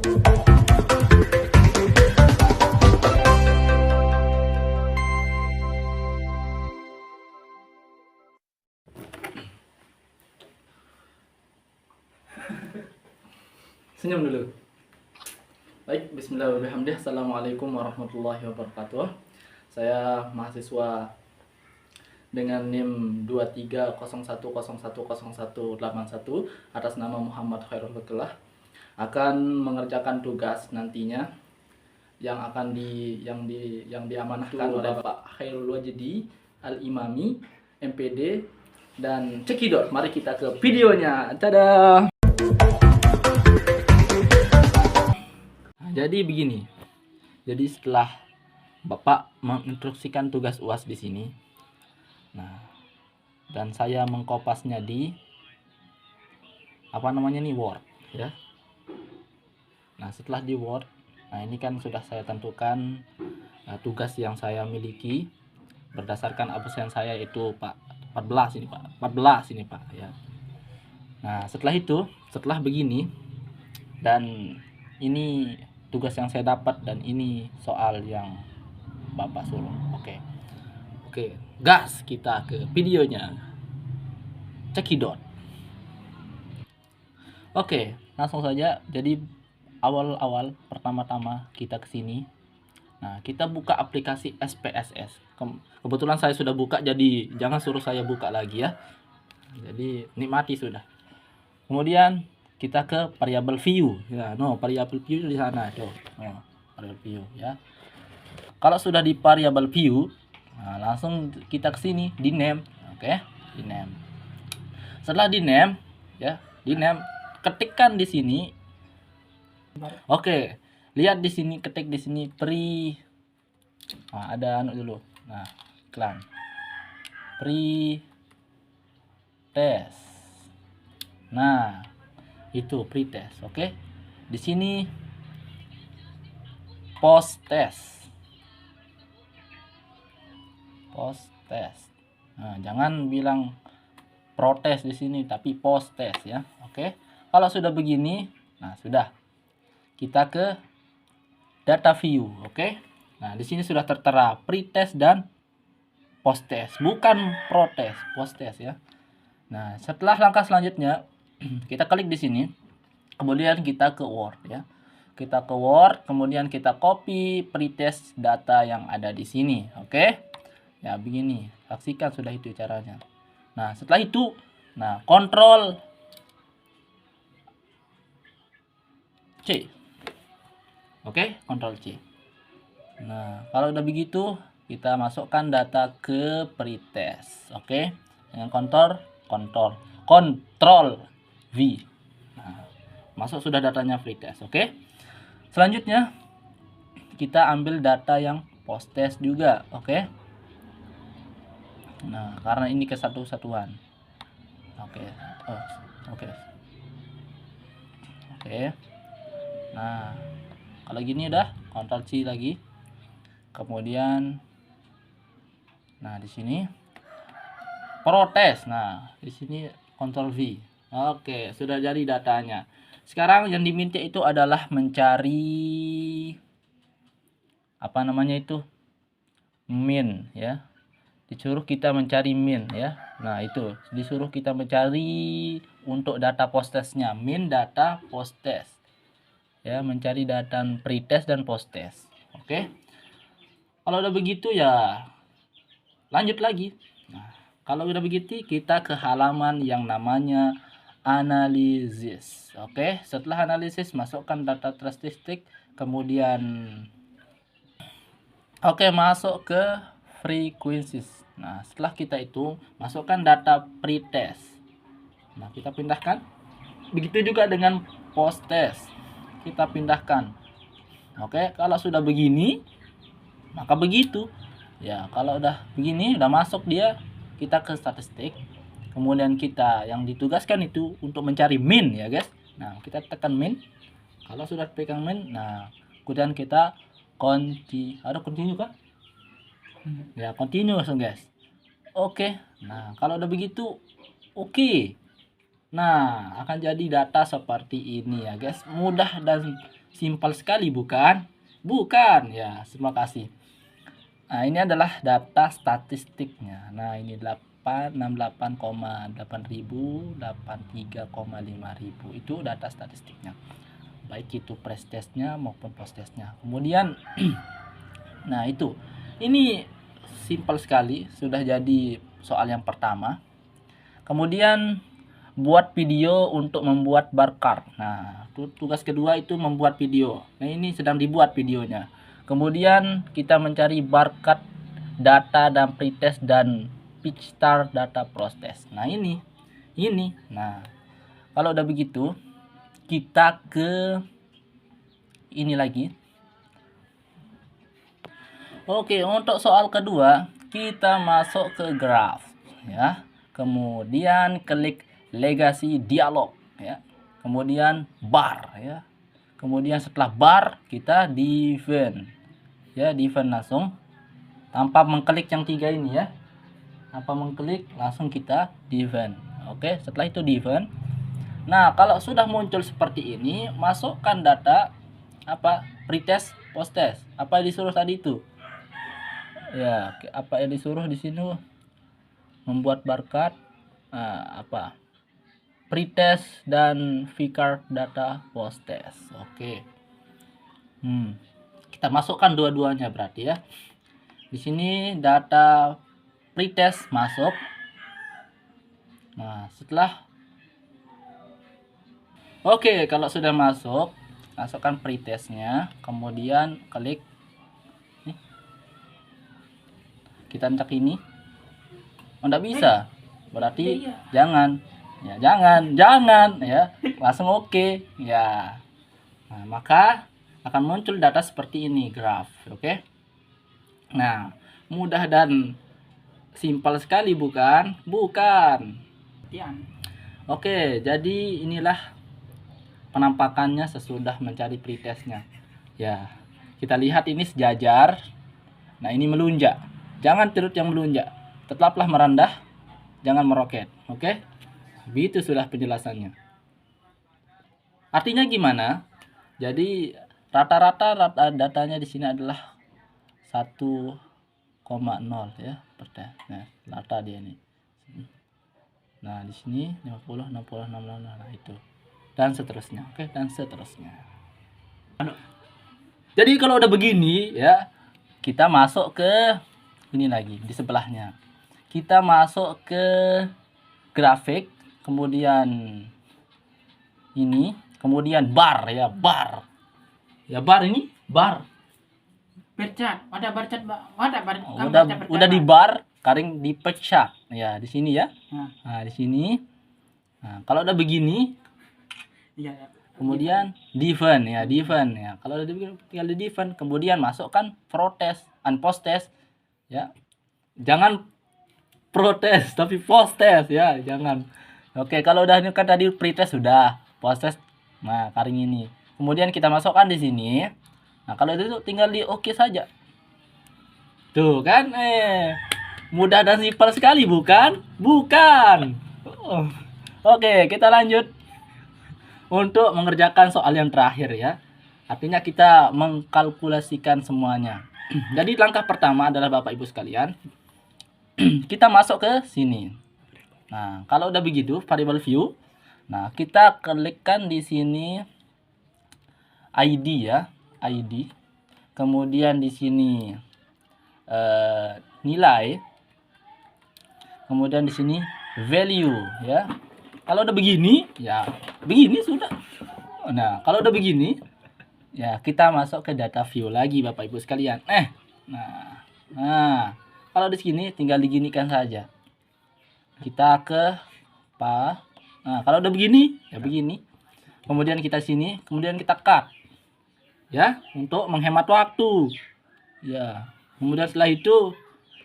Senyum dulu. Baik, bismillahirrahmanirrahim. Assalamualaikum warahmatullahi wabarakatuh. Saya mahasiswa dengan NIM 2301010181 atas nama Muhammad Khairul Fatullah akan mengerjakan tugas nantinya yang diamanahkan oleh Pak Khairul Wajidi Al-Imami MPD dan Cekidot. Mari kita ke videonya. Tada. Jadi begini. Jadi setelah Bapak menginstruksikan tugas UAS di sini, nah, dan saya mengkopasnya di Word, ya. Nah, setelah di Word, nah ini kan sudah saya tentukan tugas yang saya miliki berdasarkan absen saya itu Pak 14 ini Pak, 14 ini Pak, ya. Nah, setelah begini, dan ini tugas yang saya dapat dan ini soal yang Bapak suruh. Oke, gas kita ke videonya. Cekidot. Oke, langsung saja. Jadi awal pertama-tama kita ke sini. Nah, kita buka aplikasi SPSS. Kebetulan saya sudah buka, jadi jangan suruh saya buka lagi ya. Jadi nikmati sudah. Kemudian kita ke variable view ya. Variable view di sana tuh. Variable view ya. Kalau sudah di variable view, nah, langsung kita ke sini di name. Oke, di name. Setelah di name ya, ketikkan di sini. Oke, lihat di sini, ketik di sini pre. Nah, ada dulu. Nah, iklan. Pre test. Nah, itu pretest. Oke, di sini post test. Nah, jangan bilang protes di sini, tapi post test ya. Oke, kalau sudah begini, nah sudah, kita ke data view. Oke, nah di sini sudah tertera pretest dan post test, bukan protes, post test ya. Nah, setelah langkah selanjutnya kita klik di sini, kemudian kita ke Word ya. Kita ke Word, kemudian kita copy pretest data yang ada di sini. Oke. Ya, begini. Saksikan sudah itu caranya. Nah, setelah itu, nah, Ctrl C. Oke, Ctrl C. Nah, kalau udah begitu, kita masukkan data ke pretest. Oke. Dengan Ctrl V. Nah, masuk sudah datanya pretest. Oke. Selanjutnya kita ambil data yang post test juga. Oke. Nah, karena ini kesatuan. Oke. Nah, kalau gini udah Ctrl C lagi. Kemudian nah, di sini protes. Nah, di sini Ctrl V. Oke, sudah jadi datanya. Sekarang yang diminta itu adalah mencari apa namanya itu? Min ya. Disuruh kita mencari min ya. Nah, itu disuruh kita mencari untuk data post testnya, min data post test ya, mencari data pretest dan post test. Oke, kalau udah begitu ya lanjut lagi. Nah, kalau udah begitu kita ke halaman yang namanya analisis. Oke, setelah analisis masukkan data statistik, kemudian masuk ke frequencies. Nah, setelah kita itu masukkan data pretest. Nah, kita pindahkan. Begitu juga dengan post test. Kita pindahkan. Oke, kalau sudah begini, maka begitu. Ya, kalau udah begini, udah masuk dia, kita ke statistik. Kemudian kita yang ditugaskan itu untuk mencari min ya, guys. Nah, kita tekan min. Kalau sudah tekan min, nah, kemudian kita continue kah? Ya, continue langsung, guys. Oke. Nah, kalau udah begitu, oke. Nah, akan jadi data seperti ini ya, guys. Mudah dan Simpel sekali bukan? Bukan. Ya, terima kasih. Nah, ini adalah data statistiknya. Nah, ini 868,8 ribu, 83,5 ribu. Itu data statistiknya. Baik itu pre-testnya maupun post-testnya. Kemudian nah, itu. Ini simpel sekali, sudah jadi soal yang pertama. Kemudian buat video untuk membuat bar chart. Nah, tugas kedua itu membuat video. Nah, ini sedang dibuat videonya. Kemudian kita mencari bar chart data dan pretest dan pitch star data proses. Nah, ini. Nah, kalau udah begitu, kita ke ini lagi. Oke, untuk soal kedua, kita masuk ke graph ya. Kemudian klik legacy dialog ya. Kemudian bar ya. Kemudian setelah bar kita define. Ya, define langsung tanpa mengklik yang tiga ini ya. Tanpa mengklik langsung kita define. Oke, setelah itu define. Nah, kalau sudah muncul seperti ini, masukkan data apa? Pretest, posttest. Apa yang disuruh tadi itu? Ya, apa yang disuruh di sini? Membuat barcode apa? Pretest dan vCard data posttest. Oke. Kita masukkan dua-duanya berarti ya. Di sini data pretest masuk. Nah, setelah oke, kalau sudah masuk, masukkan pretestnya, kemudian klik nih. Kita cek ini. Oh, enggak bisa. Berarti jangan. Ya, jangan ya. Langsung oke. Ya. Nah, maka akan muncul data seperti ini, graf. Oke. Nah, mudah dan simpel sekali bukan? Bukan. Oke, jadi inilah penampakannya sesudah mencari pretestnya. Ya, kita lihat ini sejajar. Nah, ini melunjak. Jangan tiru yang melunjak. Tetaplah merendah, jangan meroket. Oke? Begitu sudah penjelasannya. Artinya gimana? Jadi rata-rata datanya di sini adalah 1,0 ya, nah, rata dia ini. Nah, di sini 50, 60, 60, nah itu. Dan seterusnya. Oke, dan seterusnya. Jadi kalau udah begini ya, kita masuk ke ini lagi di sebelahnya. Kita masuk ke grafik, kemudian ini, kemudian bar ya, bar. Ya, bar ini, bar. Bercat, ada bercat, ada bar. Udah di bar, karing dipecah. Ya, di sini ya. Nah, di sini. Nah, kalau udah begini, iya. Kemudian define ya, define ya. Kalau udah tinggal di define, kemudian masukkan protest and post test ya. Jangan protes tapi post test ya, jangan. Oke, kalau udah ini kan tadi pretest sudah, post test. Nah, karing ini. Kemudian kita masukkan di sini. Nah, kalau itu tinggal di oke saja. Tuh kan, mudah dan simpel sekali bukan? Bukan. Oke, kita lanjut untuk mengerjakan soal yang terakhir ya. Artinya kita mengkalkulasikan semuanya. Jadi langkah pertama adalah Bapak Ibu sekalian, kita masuk ke sini. Nah, kalau udah begitu variable view, nah kita klikkan di sini ID ya, ID. Kemudian di sini nilai. Kemudian di sini value ya. Kalau udah begini, ya begini sudah. Nah, kalau udah begini, ya kita masuk ke data view lagi Bapak Ibu sekalian. Nah, kalau di sini tinggal diginikan saja. Kita ke apa? Nah, kalau udah begini, ya begini. Kemudian kita sini, kemudian kita cut. Ya, untuk menghemat waktu. Ya. Kemudian setelah itu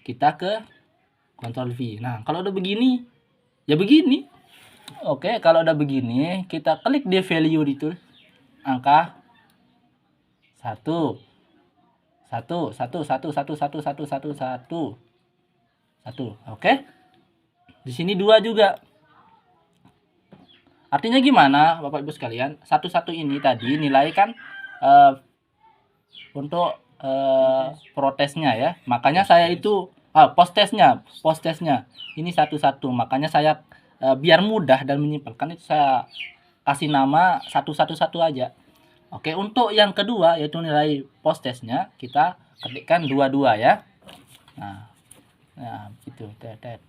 kita ke Ctrl V. Nah, kalau udah begini, ya begini. Oke, kalau udah begini, kita klik di value itu angka 1 1 1 1 1 1 1 1 1. Oke. Di sini 2 juga. Artinya gimana, Bapak Ibu sekalian? 1 1 ini tadi nilai kan eh, untuk protesnya ya. Makanya saya itu post-testnya ini satu-satu. Makanya saya biar mudah dan menyimpulkan itu saya kasih nama satu-satu aja. Oke, untuk yang kedua yaitu nilai post-testnya kita ketikkan 22 ya. Nah, gitu. Tet.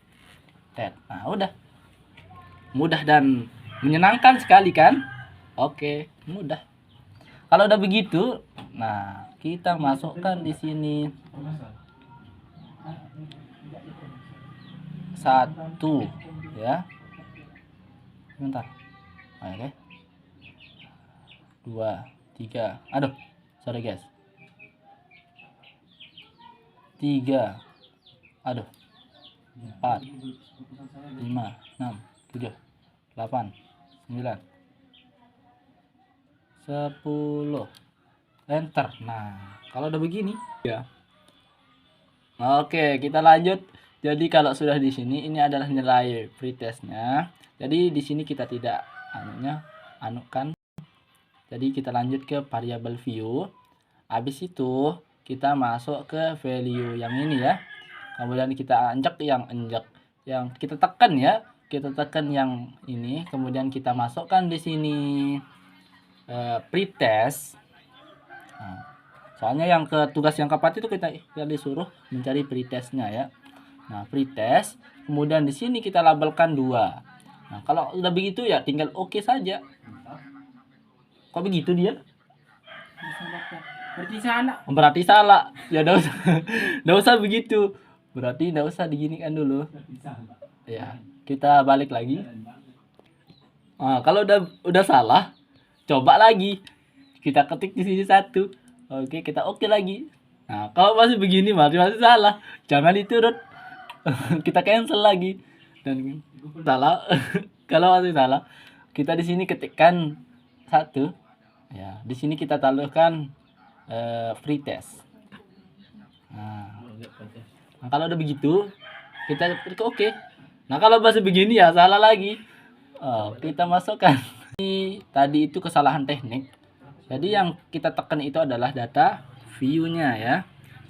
Nah, udah. Mudah dan menyenangkan sekali kan? Oke, mudah. Kalau udah begitu, nah kita masukkan di sini 1 ya. Bentar. Oke. 2, 3. Aduh, sorry guys. 3. Aduh. 4, 5, 6, 7, 8, 9, 10. Enter. Nah, kalau udah begini ya. Oke, kita lanjut. Jadi kalau sudah di sini ini adalah nilai pretestnya. Jadi di sini kita tidak anukan. Jadi kita lanjut ke variable view. Habis itu kita masuk ke value yang ini ya. Kemudian kita yang kita tekan ya. Kita tekan yang ini, kemudian kita masukkan di sini pretest. Nah, soalnya yang ke tugas yang keempat itu kita disuruh mencari pretestnya ya. Nah, pretest, kemudian di sini kita labelkan 2. Nah, kalau udah begitu ya tinggal oke saja. Kok begitu dia? Berarti salah. Ya enggak usah begitu. Berarti enggak usah diginikan dulu. Ya, kita balik lagi. Nah, kalau udah salah, coba lagi. Kita ketik di sini 1. Oke, kita oke lagi. Nah, kalau masih begini masih salah. Jangan diturut. Kita cancel lagi. Dan salah. Kalau masih salah, kita di sini ketikkan 1. Ya, di sini kita taruhkan pretest. Nah, kalau udah begitu, kita klik oke. Nah, kalau masih begini ya salah lagi. Kita masukkan. Tadi itu kesalahan teknik. Jadi yang kita tekan itu adalah data view-nya ya.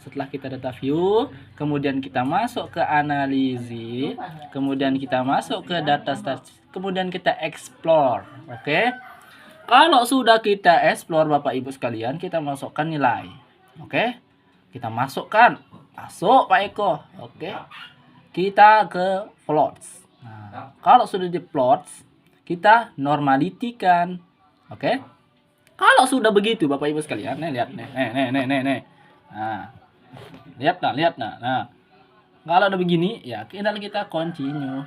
Setelah kita data view, kemudian kita masuk ke analisis, kemudian kita masuk ke data statistik, kemudian kita explore. Oke. Kalau sudah kita explore Bapak Ibu sekalian, kita masukkan nilai. Oke. Kita masukkan. Masuk Pak Eko. Oke. Kita ke plots. Nah, kalau sudah di plots, kita normalitikan. Oke. Kalau sudah begitu Bapak Ibu sekalian, lihat nih. Nah. Lihat nah. Nah. Kalau udah begini, ya kita continue.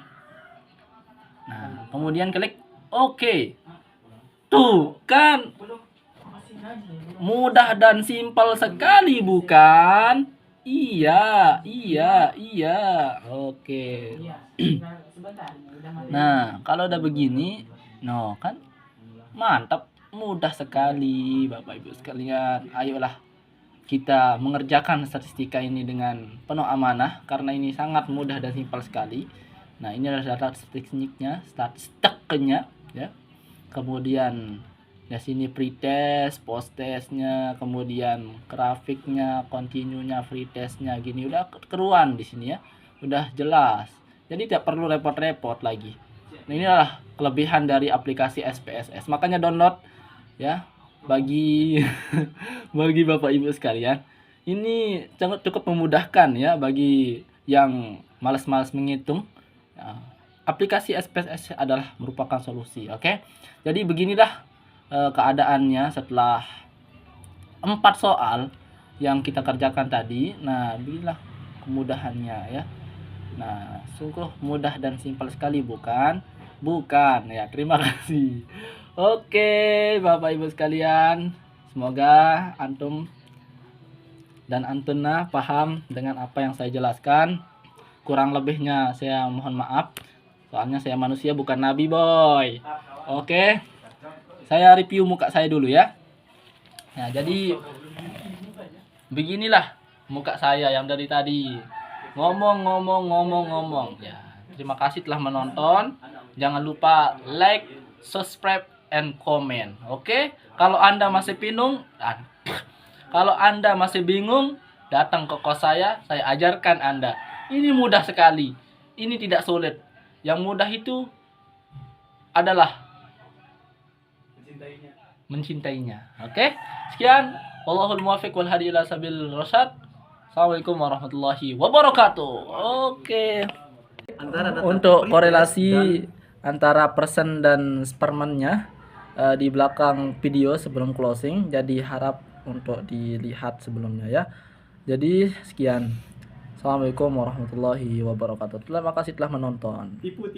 Nah, kemudian klik oke. Tuh, kan mudah dan simpel sekali bukan? Iya. Oke. Nah, kalau udah begini, no kan mantap, mudah sekali Bapak Ibu sekalian. Ayolah kita mengerjakan statistika ini dengan penuh amanah karena ini sangat mudah dan simpel sekali. Nah, ini adalah data statistiknya ya. Kemudian ya sini pretest, post-testnya, kemudian grafiknya, continue-nya, pretestnya gini udah keruan di sini ya. Udah jelas. Jadi tidak perlu repot-repot lagi. Nah, ini adalah kelebihan dari aplikasi SPSS. Makanya download ya bagi bagi Bapak Ibu sekalian. Ini cukup memudahkan ya bagi yang malas-malas menghitung. Ya, aplikasi SPSS adalah merupakan solusi. Oke. Jadi beginilah keadaannya setelah 4 soal yang kita kerjakan tadi. Nah, beginilah kemudahannya ya. Nah, sungguh mudah dan simpel sekali bukan? Bukan ya. Terima kasih. Oke, Bapak Ibu sekalian, semoga antum dan antuna paham dengan apa yang saya jelaskan. Kurang lebihnya saya mohon maaf. Soalnya saya manusia bukan nabi, boy. Oke. Saya review muka saya dulu ya. Nah, jadi beginilah muka saya yang dari tadi. Ngomong. Ya, terima kasih telah menonton. Jangan lupa like, subscribe, and comment. Oke? Kalau Anda masih kalau Anda masih bingung, datang ke kos saya ajarkan Anda. Ini mudah sekali. Ini tidak sulit. Yang mudah itu adalah mencintainya. Oke? Sekian. Wallahul muwaffiq wal hadi ila sabil rasyad. Assalamualaikum warahmatullahi wabarakatuh. Oke. Untuk korelasi antara persen dan spermannya di belakang video sebelum closing, jadi harap untuk dilihat sebelumnya ya. Jadi sekian. Assalamualaikum warahmatullahi wabarakatuh. Terima kasih telah menonton. Tipu.